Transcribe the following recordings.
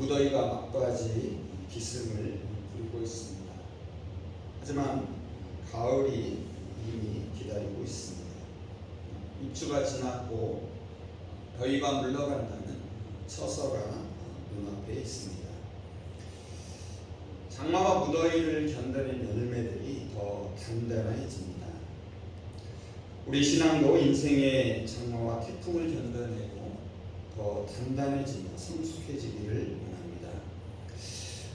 무더위가 막바지 기승을 부리고 있습니다. 하지만 가을이 이미 기다리고 있습니다. 입추가 지났고 더위가 물러간다는 처서가 눈앞에 있습니다. 장마와 무더위를 견디는 열매들이 더 단단해집니다. 우리 신앙도 인생의 장마와 태풍을 견뎌내고 더 단단해지며 성숙해지기를 원합니다.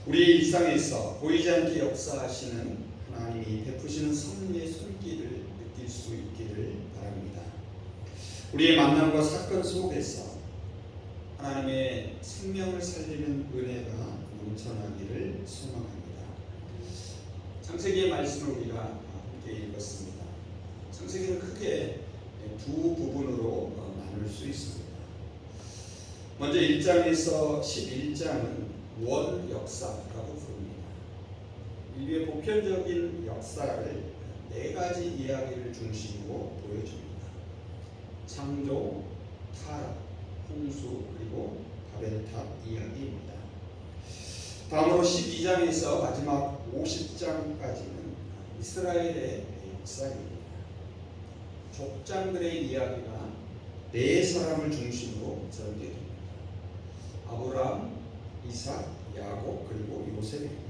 우리 일상에서 보이지 않게 역사하시는 하나님이 베푸시는 섭리의 손길을 느낄 수 있기를 바랍니다. 우리의 만남과 사건 속에서 하나님의 생명을 살리는 은혜가 넘쳐나기를 소망합니다. 창세기의 말씀을 우리가 함께 읽었습니다. 창세기는 크게 두 부분으로 나눌 수 있습니다. 먼저 1장에서 11장은 원 역사라고 부릅니다. 인류의 보편적인 역사를 네 가지 이야기를 중심으로 보여줍니다. 창조, 타락, 홍수, 그리고 바벨탑 이야기입니다. 다음으로 12장에서 마지막 50장까지는 이스라엘의 역사입니다. 족장들의 이야기가 네 사람을 중심으로 전개됩니다. 아브라함, 이삭, 야곱, 그리고 요셉입니다.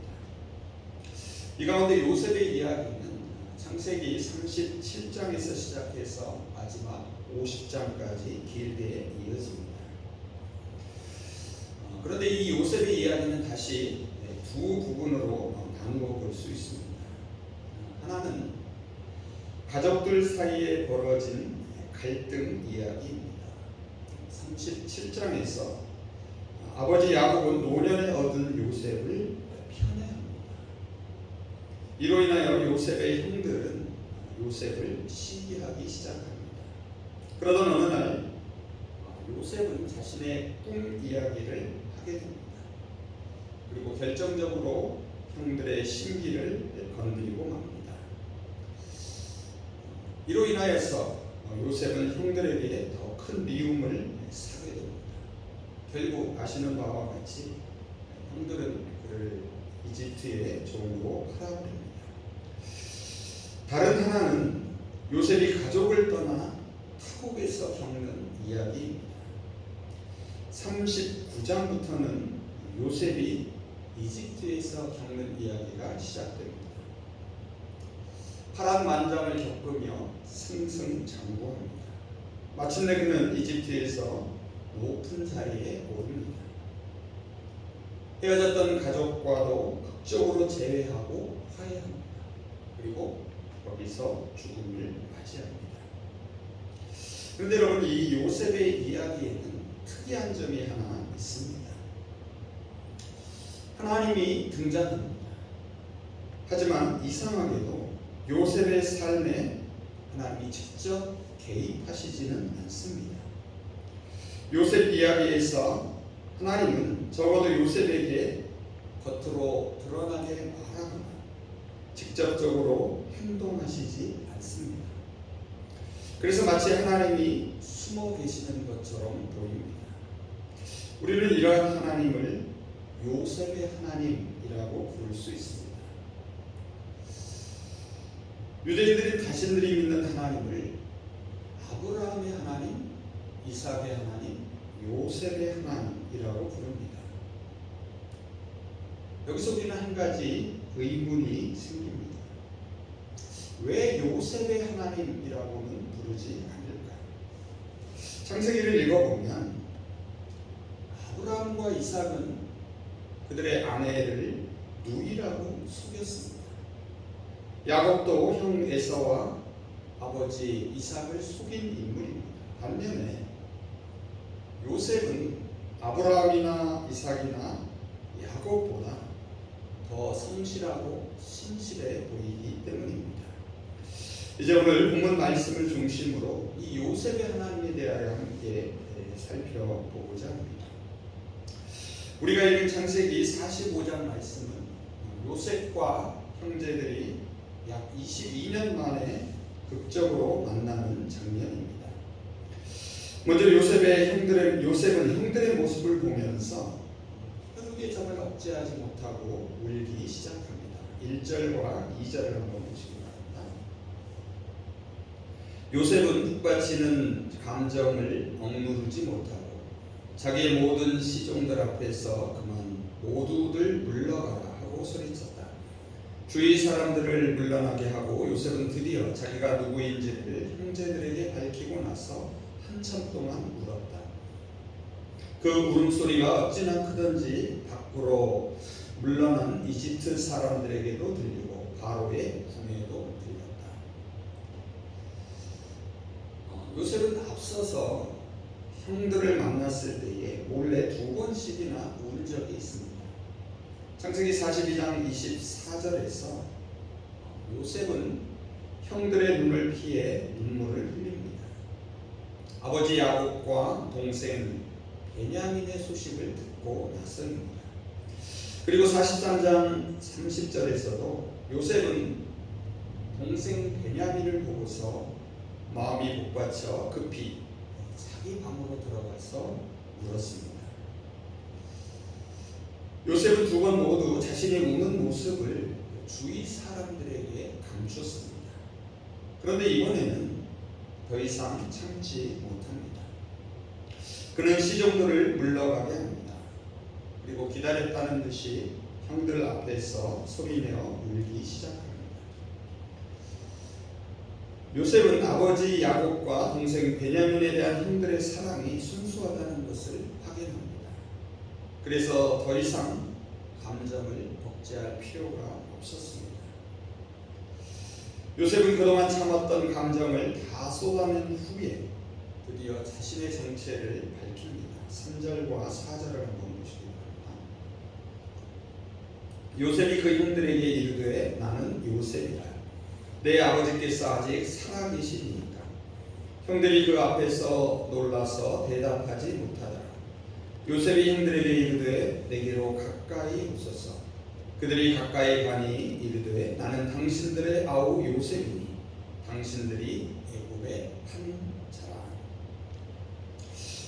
이 가운데 요셉의 이야기는 창세기 37장에서 시작해서 마지막 50장까지 길게 이어집니다. 그런데 이 요셉의 이야기는 다시 두 부분으로 나누어 볼 수 있습니다. 하나는 가족들 사이에 벌어진 갈등 이야기입니다. 37장에서 아버지 야곱은 노년에 얻은 요셉을 편애합니다. 이로 인하여 요셉의 형들은 요셉을 시기하기 시작합니다. 그러던 어느 날 요셉은 자신의 꿈 이야기를 하게 됩니다. 그리고 결정적으로 형들의 심기를 건드리고 맙니다. 이로 인하여서 요셉은 형들에게 더 큰 미움을 사게 됩니다. 결국 아시는 바와 같이 형들은 그를 이집트의 종으로 팔아버립니다. 다른 하나는 요셉이 가족을 떠나 타국에서 겪는 이야기입니다. 39장부터는 요셉이 이집트에서 겪는 이야기가 시작됩니다. 파란만장을 겪으며 승승장구합니다. 마침내 그는 이집트에서 높은 자리에 오릅니다. 헤어졌던 가족과도 극적으로 재회하고 화해합니다. 그리고 거기서 죽음을 맞이합니다. 그런데 여러분, 이 요셉의 이야기에는 특이한 점이 하나 있습니다. 하나님이 등장합니다. 하지만 이상하게도 요셉의 삶에 하나님이 직접 개입하시지는 않습니다. 요셉 이야기에서 하나님은 적어도 요셉에게 겉으로 드러나게 말하거나 직접적으로 행동하시지 않습니다. 그래서 마치 하나님이 숨어 계시는 것처럼 보입니다. 우리는 이러한 하나님을 요셉의 하나님이라고 부를 수 있습니다. 유대인들이 자신들이 믿는 하나님을 아브라함의 하나님, 이삭의 하나님, 요셉의 하나님이라고 부릅니다. 여기서 우리는 한 가지 의문이 생깁니다. 왜 요셉의 하나님이라고는 부르지 않을까? 창세기를 읽어보면 아브라함과 이삭은 그들의 아내를 누이라고 속였습니다. 야곱도 형 에서와 아버지 이삭을 속인 인물입니다. 반면에 요셉은 아브라함이나 이삭이나 야곱보다 더 성실하고 신실해 보이기 때문입니다. 이제 오늘 본문 말씀을 중심으로 이 요셉의 하나님에 대하여 함께 살펴보고자 합니다. 우리가 읽은 창세기 45장 말씀은 요셉과 형제들이 약 22년 만에 극적으로 만나는 장면입니다. 먼저 요셉은 형들의 모습을 보면서 회개점을 억제하지 못하고 울기 시작합니다. 1절과 2절을 한번 보시기 바랍니다. 요셉은 북받치는 감정을 억누르지 못하고 자기의 모든 시종들 앞에서 그만 모두들 물러가라 하고 소리쳤다. 주위 사람들을 물러나게 하고 요셉은 드디어 자기가 누구인지를 형제들에게 밝히고 나서 한참 동안 울었다. 그 울음소리가 어찌나 크던지 밖으로 물러난 이집트 사람들에게도 들리고 바로의 궁에도 들렸다. 요셉은 앞서서 형들을 만났을 때에 몰래 2번씩이나 울 적이 있습니다. 창세기 42장 24절에서 요셉은 형들의 눈을 피해 눈물을 흘립니다. 아버지 야곱과 동생 베냐민의 소식을 듣고 나서입니다. 그리고 43장 30절에서도 요셉은 동생 베냐민을 보고서 마음이 복받쳐 급히 자기 방으로 들어가서 울었습니다. 요셉은 2번 모두 자신이 우는 모습을 주위 사람들에게 감추었습니다. 그런데 이번에는 더 이상 참지 못합니다. 그는 시종들을 물러가게 합니다. 그리고 기다렸다는 듯이 형들 앞에서 소리내어 울기 시작합니다. 요셉은 아버지 야곱과 동생 베냐민에 대한 형들의 사랑이 순수하다는 것을 확인합니다. 그래서 더 이상 감정을 억제할 필요가 없었습니다. 요셉은 그동안 참았던 감정을 다 쏟아낸 후에 드디어 자신의 정체를 밝힙니다. 3절과 4절을 한번 보시기 바랍니다. 요셉이 그 형들에게 이르되 나는 요셉이라. 내 아버지께서 아직 살아계시니까. 형들이 그 앞에서 놀라서 대답하지 못하더라. 요셉이 형들에게 이르되 내게로 가까이 오소서. 그들이 가까이 가니 이르되 나는 당신들의 아우 요셉이니 당신들이 애굽에 판 자라.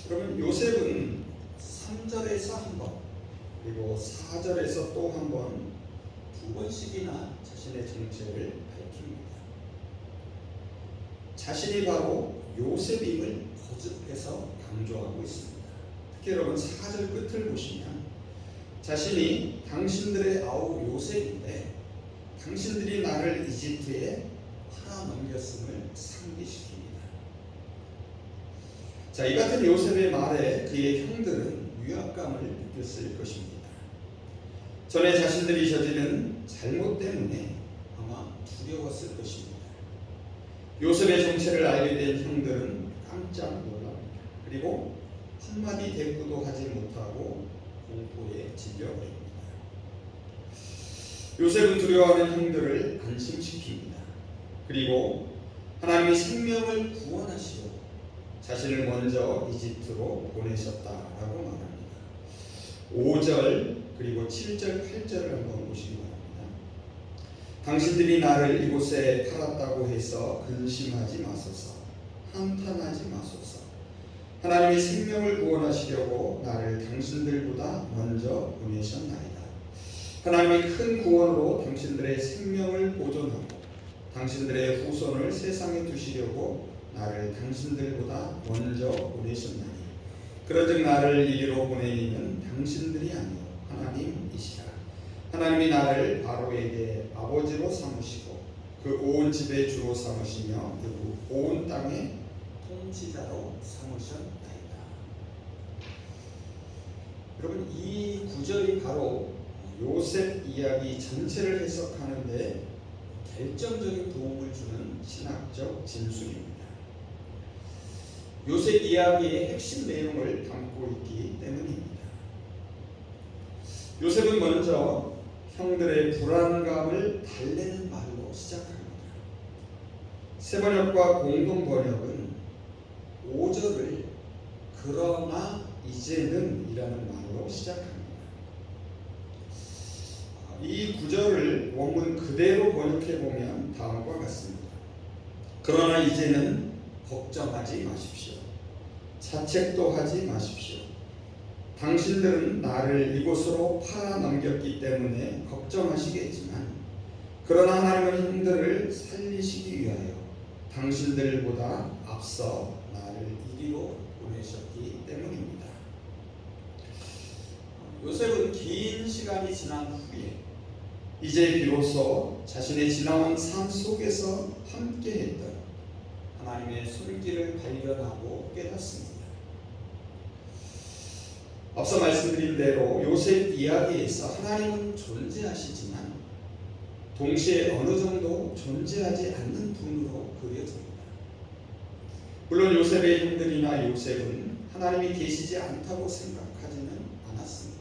그러면 요셉은 3절에서 한 번, 그리고 4절에서 또 한 번, 2번씩이나 자신의 정체를 밝힙니다. 자신이 바로 요셉임을 거듭해서 강조하고 있습니다. 특히 여러분 4절 끝을 보시면 자신이 당신들의 아우 요셉인데 당신들이 나를 이집트에 팔아넘겼음을 상기시킵니다. 자, 이 같은 요셉의 말에 그의 형들은 위압감을 느꼈을 것입니다. 전에 자신들이 저지른 잘못 때문에 아마 두려웠을 것입니다. 요셉의 정체를 알게 된 형들은 깜짝 놀랍니다. 그리고 한마디 대꾸도 하지 못하고 공포에 질려버립니다. 요셉은 두려워하는 형들을 안심시킵니다. 그리고 하나님이 생명을 구원하시고 자신을 먼저 이집트로 보내셨다라고 말합니다. 5절 그리고 7절 8절을 한번 보시기 바랍니다. 당신들이 나를 이곳에 팔았다고 해서 근심하지 마소서. 한탄하지 마소서. 하나님이 생명을 구원하시려고 나를 당신들보다 먼저 보내셨나이다. 하나님이 큰 구원으로 당신들의 생명을 보존하고 당신들의 후손을 세상에 두시려고 나를 당신들보다 먼저 보내셨나니 그러즉 나를 이리로 보내니는 당신들이 아니요 하나님이시라. 하나님이 나를 바로에게 아버지로 삼으시고 그 온 집의 주로 삼으시며 그 온 땅의 통치자로 삼으셨나이다. 여러분 이 구절이 바로 요셉 이야기 전체를 해석하는데 결정적인 도움을 주는 신학적 진술입니다. 요셉 이야기의 핵심 내용을 담고 있기 때문입니다. 요셉은 먼저 형들의 불안감을 달래는 말로 시작합니다. 세번역과 공동번역은 5절을 그러나 이제는 이라는 말로 시작합니다. 이 구절을 원문 그대로 번역해보면 다음과 같습니다. 그러나 이제는 걱정하지 마십시오. 자책도 하지 마십시오. 당신들은 나를 이곳으로 팔아 넘겼기 때문에 걱정하시겠지만 그러나 하나님은 형들을 살리시기 위하여 당신들보다 앞서 나를 이리로 보내셨기 때문입니다. 요셉은 긴 시간이 지난 후에 이제 비로소 자신의 지나온 삶 속에서 함께했던 하나님의 손길을 발견하고 깨닫습니다. 앞서 말씀드린 대로 요셉 이야기에서 하나님은 존재하시지만 동시에 어느 정도 존재하지 않는 분으로 그려집니다. 물론 요셉의 형들이나 요셉은 하나님이 계시지 않다고 생각하지는 않았습니다.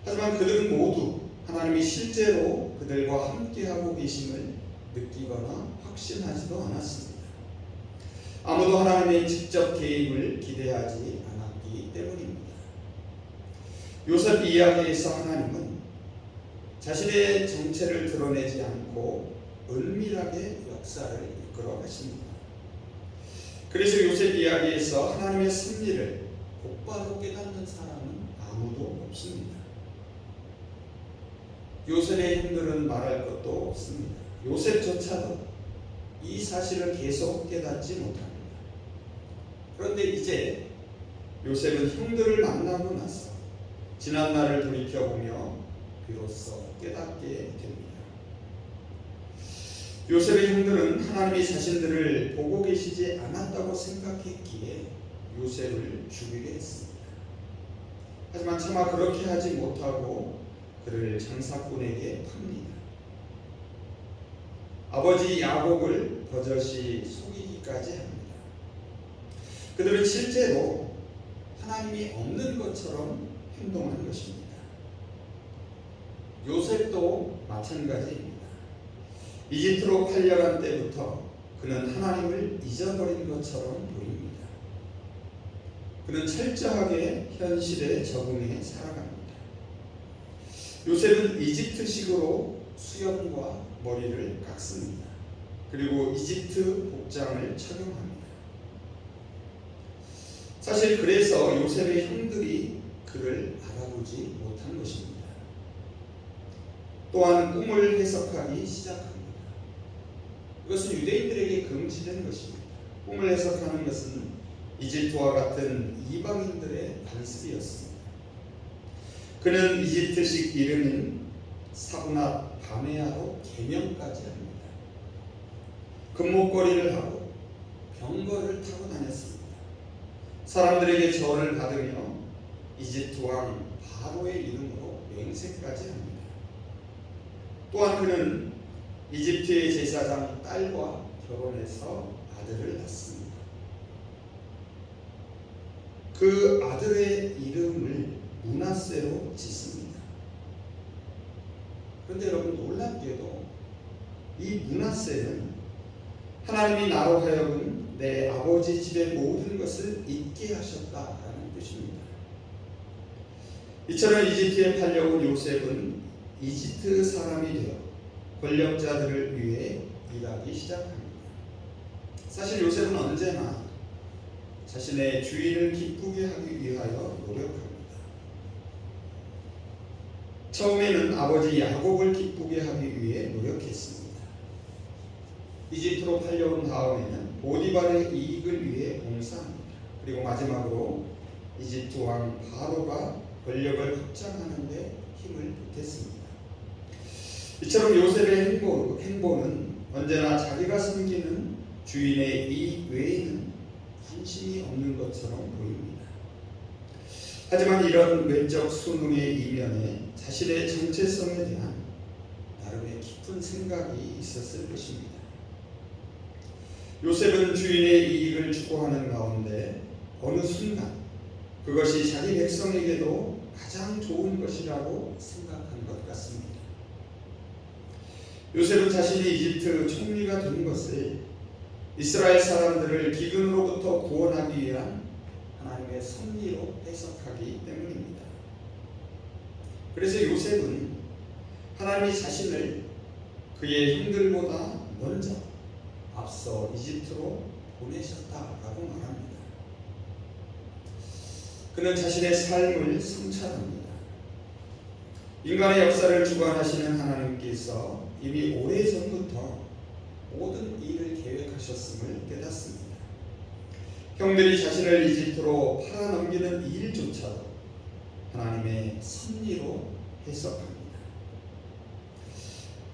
하지만 그들은 모두 하나님이 실제로 그들과 함께하고 계심을 느끼거나 확신하지도 않았습니다. 아무도 하나님의 직접 개입을 기대하지 않았기 때문입니다. 요셉 이야기에서 하나님은 자신의 정체를 드러내지 않고 은밀하게 역사를 이끌어 가십니다. 그래서 요셉 이야기에서 하나님의 섭리를 곧바로 깨닫는 사람은 아무도 없습니다. 요셉의 형들은 말할 것도 없습니다. 요셉조차도 이 사실을 계속 깨닫지 못합니다. 그런데 이제 요셉은 형들을 만나고 나서 지난 날을 돌이켜보며 비로소 깨닫게 됩니다. 요셉의 형들은 하나님이 자신들을 보고 계시지 않았다고 생각했기에 요셉을 죽이려 했습니다. 하지만 차마 그렇게 하지 못하고 그를 장사꾼에게 팝니다. 아버지 야곱을 버젓이 속이기까지 합니다. 그들은 실제로 하나님이 없는 것처럼 행동한 것입니다. 요셉도 마찬가지입니다. 이집트로 팔려간 때부터 그는 하나님을 잊어버린 것처럼 보입니다. 그는 철저하게 현실에 적응해 살아갑니다. 요셉은 이집트식으로 수염과 머리를 깎습니다. 그리고 이집트 복장을 착용합니다. 사실 그래서 요셉의 형들이 그를 알아보지 못한 것입니다. 또한 꿈을 해석하기 시작합니다. 이것은 유대인들에게 금지된 것입니다. 꿈을 해석하는 것은 이집트와 같은 이방인들의 관습이었습니다. 그는 이집트식 이름인 사브낫 바메아로 개명까지 합니다. 금목걸이를 하고 병거를 타고 다녔습니다. 사람들에게 절을 받으며 이집트 왕 바로의 이름으로 맹세까지 합니다. 또한 그는 이집트의 제사장 딸과 결혼해서 아들을 낳습니다. 그 아들의 이름을 므낫세로 짓습니다. 그런데 여러분 놀랍게도 이 므낫세는 하나님이 나로 하여금 내 아버지 집의 모든 것을 잊게 하셨다라는 뜻입니다. 이처럼 이집트에 팔려온 요셉은 이집트 사람이 되어 권력자들을 위해 일하기 시작합니다. 사실 요셉은 언제나 자신의 주인을 기쁘게 하기 위하여 노력합니다. 처음에는 아버지 야곱을 기쁘게 하기 위해 노력했습니다. 이집트로 팔려온 다음에는 보디발의 이익을 위해 봉사합니다. 그리고 마지막으로 이집트 왕 바로가 권력을 확장하는 데 힘을 보탰습니다. 이처럼 요셉의 행보는 언제나 자기가 섬기는 주인의 이익 외에는 관심이 없는 것처럼 보입니다. 하지만 이런 외적 수능의 이면에 자신의 정체성에 대한 나름의 깊은 생각이 있었을 것입니다. 요셉은 주인의 이익을 추구하는 가운데 어느 순간 그것이 자기 백성에게도 가장 좋은 것이라고 생각한 것 같습니다. 요셉은 자신이 이집트 총리가 된 것을 이스라엘 사람들을 기근으로부터 구원하기 위한 하나님의 섭리로 해석하기 때문입니다. 그래서 요셉은 하나님이 자신을 그의 형들보다 먼저 앞서 이집트로 보내셨다라고 말합니다. 그는 자신의 삶을 성찰합니다. 인간의 역사를 주관하시는 하나님께서 이미 오래전부터 모든 일을 계획하셨음을 깨닫습니다. 형들이 자신을 이집트로 팔아넘기는 이 일조차도 하나님의 섭리로 해석합니다.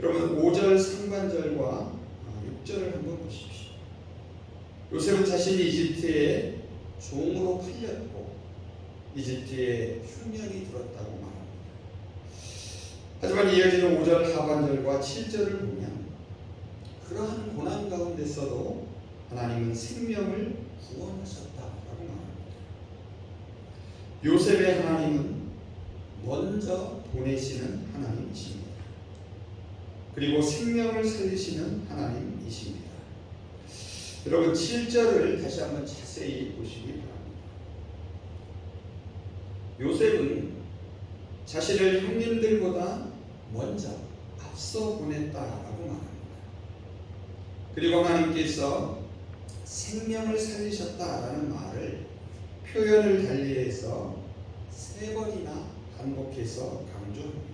여러분 5절 상반절과 6절을 한번 보십시오. 요셉은 자신이 이집트의 종으로 팔렸고 이집트에 흉년이 들었다고 말합니다. 하지만 이어지는 5절 하반절과 7절을 보면 그러한 고난 가운데서도 하나님은 생명을 구원하셨다라고 말합니다. 요셉의 하나님은 먼저 보내시는 하나님이십니다. 그리고 생명을 살리시는 하나님이십니다. 여러분 7절을 다시 한번 자세히 보시기 바랍니다. 요셉은 자신을 형님들보다 먼저 앞서 보냈다라고 말합니다. 그리고 하나님께서 생명을 살리셨다라는 말을 표현을 달리해서 3번이나 반복해서 강조합니다.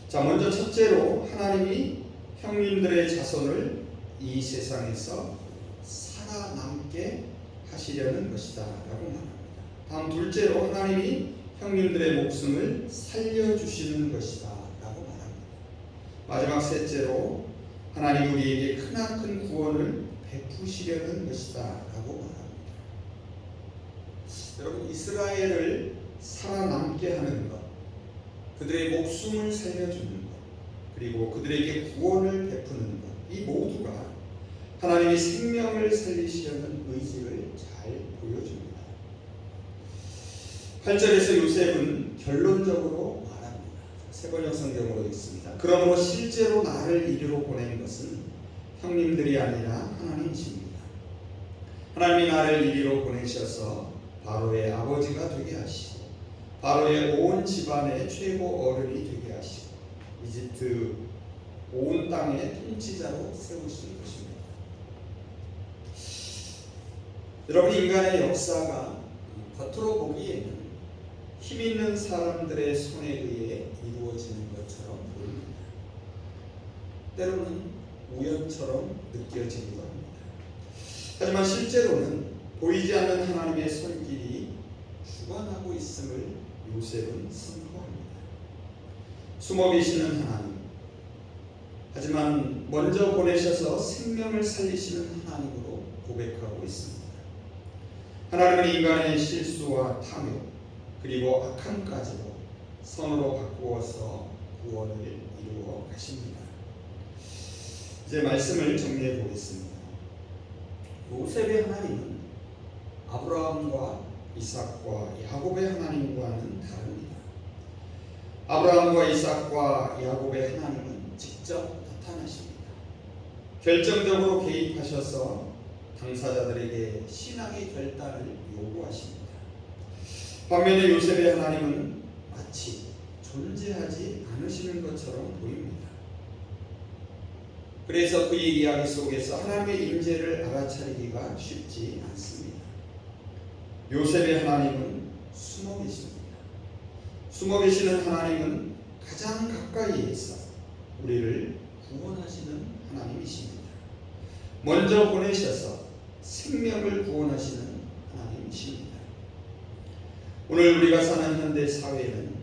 자, 먼저 첫째로 하나님이 형님들의 자손을 이 세상에서 살아남게 하시려는 것이다 라고 말합니다. 다음 둘째로 하나님이 형님들의 목숨을 살려주시는 것이다 라고 말합니다. 마지막 셋째로 하나님 우리에게 크나큰 구원을 베푸시려는 것이다 라고 말합니다. 여러분 이스라엘을 살아남게 하는 것, 그들의 목숨을 살려주는 것, 그리고 그들에게 구원을 베푸는 것, 이 모두가 하나님이 생명을 살리시려는 의지를 잘 보여줍니다. 8절에서 요셉은 결론적으로 말합니다. 세번역 성경으로 읽습니다. 그러므로 실제로 나를 이리로 보낸 것은 형님들이 아니라 하나님이십니다. 하나님이 나를 이리로 보내셔서 바로의 아버지가 되게 하시고 바로의 온 집안의 최고 어른이 되게 하시고 이집트 온 땅의 통치자로 세우신 것입니다. 여러분 인간의 역사가 겉으로 보기에는 힘 있는 사람들의 손에 의해 이루어지는 것처럼 보입니다. 때로는 우연처럼 느껴지기도 합니다. 하지만 실제로는 보이지 않는 하나님의 손길이 주관하고 있음을 요셉은 선포합니다. 숨어 계시는 하나님, 하지만 먼저 보내셔서 생명을 살리시는 하나님으로 고백하고 있습니다. 하나님은 인간의 실수와 탐욕 그리고 악함까지도 선으로 바꾸어서 구원을 이루어 가십니다. 이제 말씀을 정리해 보겠습니다. 요셉의 하나님은 아브라함과 이삭과 야곱의 하나님과는 다릅니다. 아브라함과 이삭과 야곱의 하나님은 직접 나타나십니다. 결정적으로 개입하셔서 당사자들에게 신앙의 결단을 요구하십니다. 반면에 요셉의 하나님은 마치 존재하지 않으시는 것처럼 보입니다. 그래서 그의 이야기 속에서 하나님의 임재를 알아차리기가 쉽지 않습니다. 요셉의 하나님은 숨어 계십니다. 숨어 계시는 하나님은 가장 가까이에서 우리를 구원하시는 하나님이십니다. 먼저 보내셔서 생명을 구원하시는 하나님이십니다. 오늘 우리가 사는 현대 사회는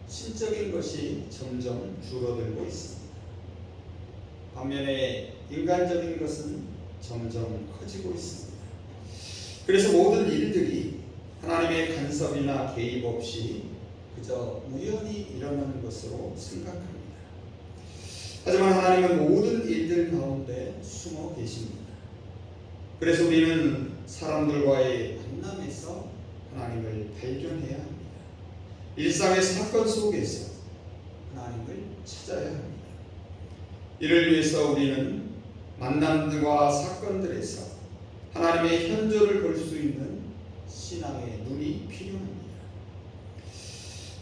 신적인 것이 점점 줄어들고 있습니다. 반면에 인간적인 것은 점점 커지고 있습니다. 그래서 모든 일들이 하나님의 간섭이나 개입 없이 그저 우연히 일어나는 것으로 생각합니다. 하지만 하나님은 모든 일들 가운데 숨어 계십니다. 그래서 우리는 사람들과의 만남에서 하나님을 발견해야 합니다. 일상의 사건 속에서 하나님을 찾아야 합니다. 이를 위해서 우리는 만남과 사건들에서 하나님의 현존을 볼 수 있는 신앙의 눈이 필요합니다.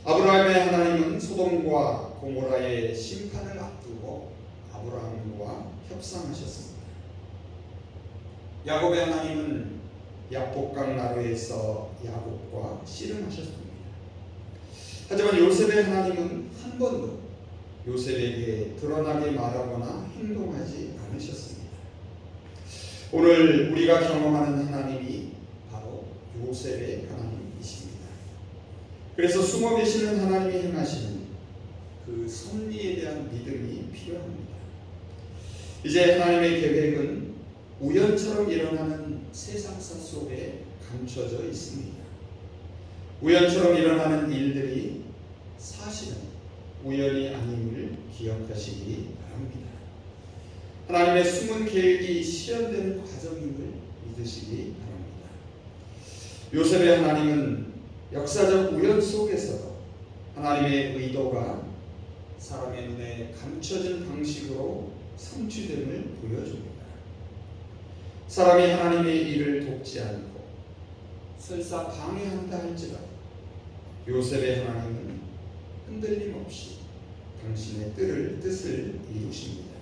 아브라함의 하나님은 소돔과 고모라의 심판을 앞두고 아브라함과 협상하셨습니다. 야곱의 하나님은 야복강 나루에서 야곱과 씨름하셨습니다. 하지만 요셉의 하나님은 한 번도 요셉에게 드러나게 말하거나 행동하지 않으셨습니다. 오늘 우리가 경험하는 하나님이 바로 요셉의 하나님이십니다. 그래서 숨어 계시는 하나님이 행하시는 그 섭리에 대한 믿음이 필요합니다. 이제 하나님의 계획은 우연처럼 일어나는 세상사 속에 감춰져 있습니다. 우연처럼 일어나는 일들이 사실은 우연이 아님을 기억하시기 바랍니다. 하나님의 숨은 계획이 실현되는 과정임을 믿으시기 바랍니다. 요셉의 하나님은 역사적 우연 속에서도 하나님의 의도가 사람의 눈에 감춰진 방식으로 성취됨을 보여줍니다. 사람이 하나님의 일을 돕지 않고 설사 방해한다 할지라도 요셉의 하나님은 흔들림 없이 당신의 뜻을 이루십니다.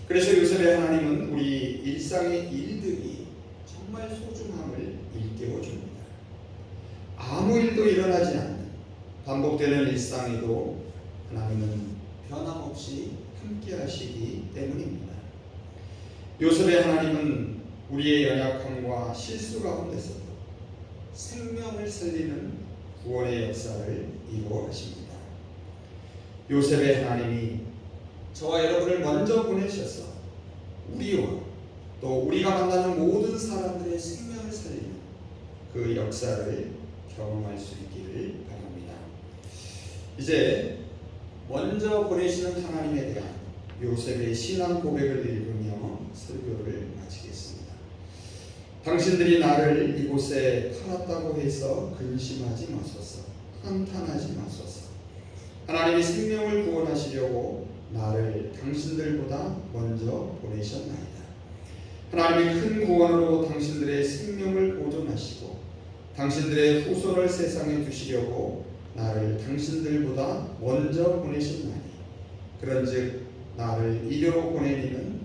그래서 요셉의 하나님은 우리 일상의 일들이 정말 소중함을 일깨워줍니다. 아무 일도 일어나지 않는 반복되는 일상에도 하나님은 변함없이 함께 하시기 때문입니다. 요셉의 하나님은 우리의 연약함과 실수 가운데서도 생명을 살리는 구원의 역사를 이루어 가십니다. 요셉의 하나님이 저와 여러분을 먼저 보내셔서 우리와 또 우리가 만나는 모든 사람들의 생명을 살리는 그 역사를 경험할 수 있기를 바랍니다. 이제 먼저 보내시는 하나님에 대한 요셉의 신앙 고백을 읽으며 설교를 마치겠습니다. 당신들이 나를 이곳에 팔았다고 해서 근심하지 마소서. 한탄하지 마소서. 하나님이 생명을 구원하시려고 나를 당신들보다 먼저 보내셨나이다. 하나님이 큰 구원으로 당신들의 생명을 보존하시고 당신들의 후손을 세상에 두시려고 나를 당신들보다 먼저 보내셨나니 그런즉 나를 이리로 보낸 이는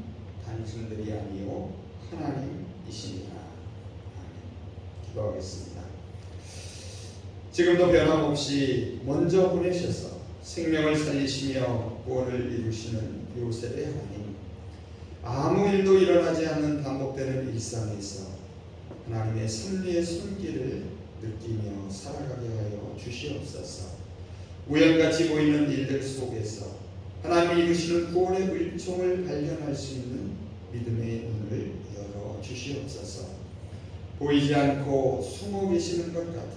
당신들이 아니요 하나님이시니라. 아멘. 기도하겠습니다. 지금도 변함없이 먼저 보내셔서 생명을 살리시며 구원을 이루시는 요셉의 하나님, 아무 일도 일어나지 않는 반복되는 일상에서 하나님의 섭리의 손길을 느끼며 살아가게 하여 주시옵소서. 우연같이 보이는 일들 속에서 하나님이 이루시는 구원의 물총을 발견할 수 있는 믿음의 눈을 열어 주시옵소서. 보이지 않고 숨어 계시는 것 같은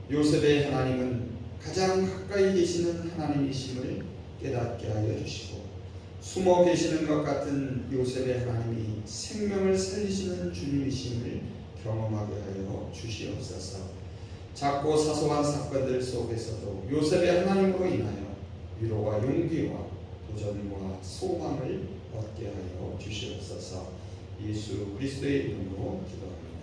요셉의 하나님은 가장 가까이 계시는 하나님이심을 깨닫게 하여 주시고, 숨어 계시는 것 같은 요셉의 하나님이 생명을 살리시는 주님이심을 경험하게 하여 주시옵소서. 작고 사소한 사건들 속에서도 요셉의 하나님으로 인하여 위로와 용기와 도전과 소망을 얻게 하여 주시옵소서. 예수 그리스도의 이름으로 기도합니다.